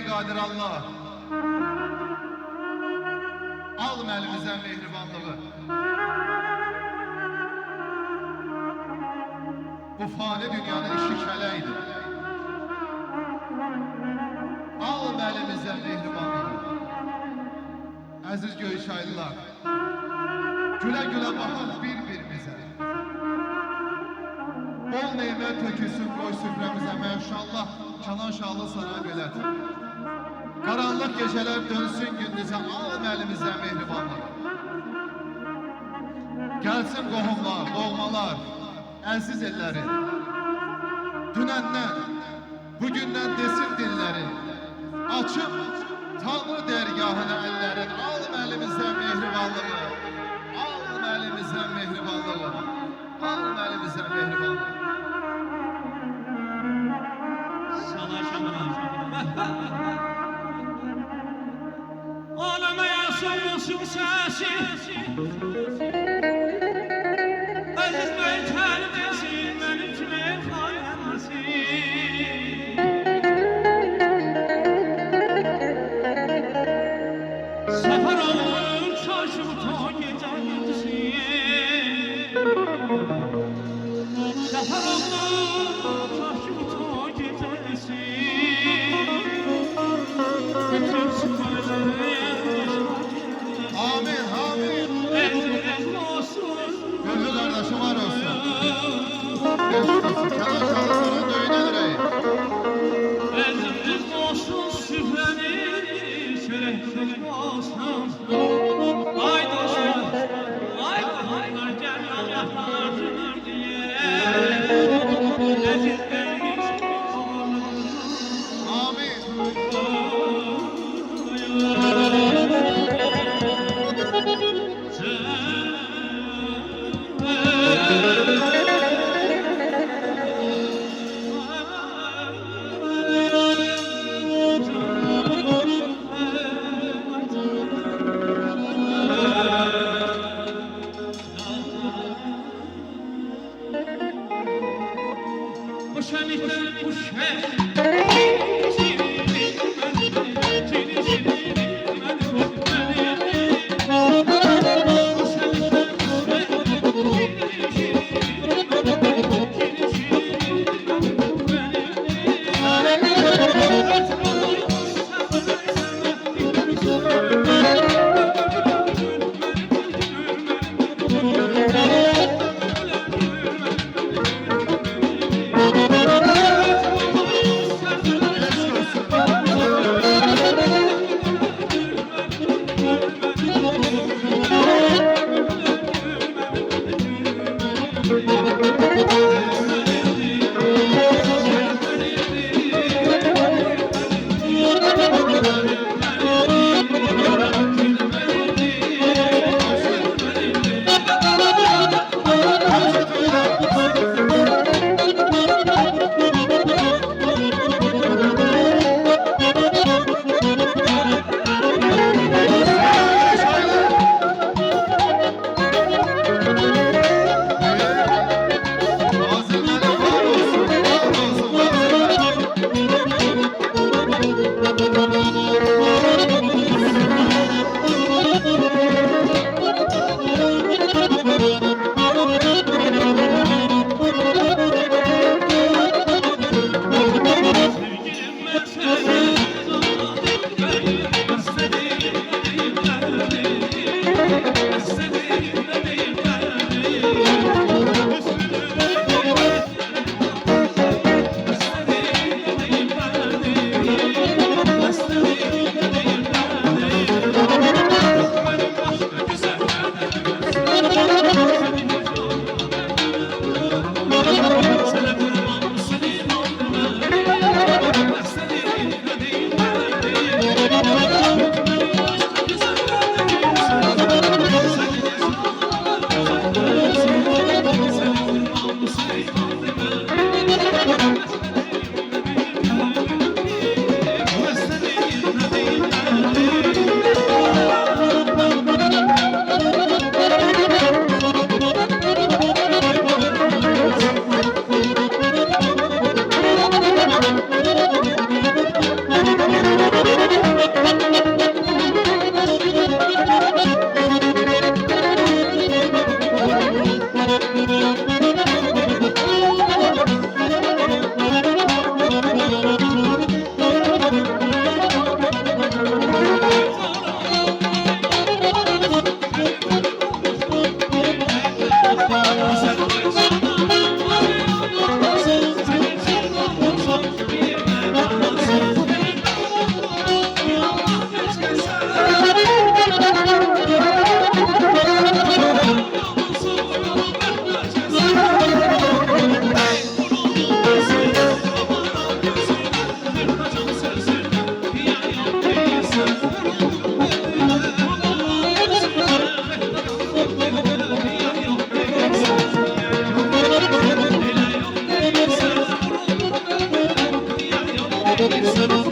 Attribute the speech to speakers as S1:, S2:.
S1: qadir Allah. Alım əlimizdən mehribanlığı. Bu fani dünyanın işi kələkdir. Alım əlimizdən mehribanlığı. Əziz Göyçaylılar, gülə-gülə baxaq bir-birimizə. Bol neymət tökülsün qoy süfrəmizə, məşallah Kənan Şahlı sana belədir. Qaranlıq gecələr dönsün gündüzə, alım əlimizdən mehribanlığı. Gəlsin qohumlar, doğmalar, əziz elləri. Dünəndən, bugündən desin dilləri. Açıb Tanrı dərgahına əllərin, alım əlimizdən mehribanlığı. Alım əlimizdən mehribanlığı. Alım əlimizdən mehribanlığı.
S2: Ağlama yaşamasın sesi, aziz beyter desin, benim kime kaynasın. Sefer olur çarşı ta gece gitsin. Sefer olur çarşı ta gecesin. Bütün sıkıntı
S1: Amin, amin. Gönlü kardeşim var olsun. Geçmiş olsun. Kenan Şahlı sana döyüne yüreği.
S2: Ezimiz olsun süfreni, şerefsiz olsun. Ay dostlar, ay dostlar, gel Allah'tan artırır diye. Ezizlerimiz olsun.
S1: Amin.
S2: Bu şenlikler, bu şenlikler. Çok değilsiniz.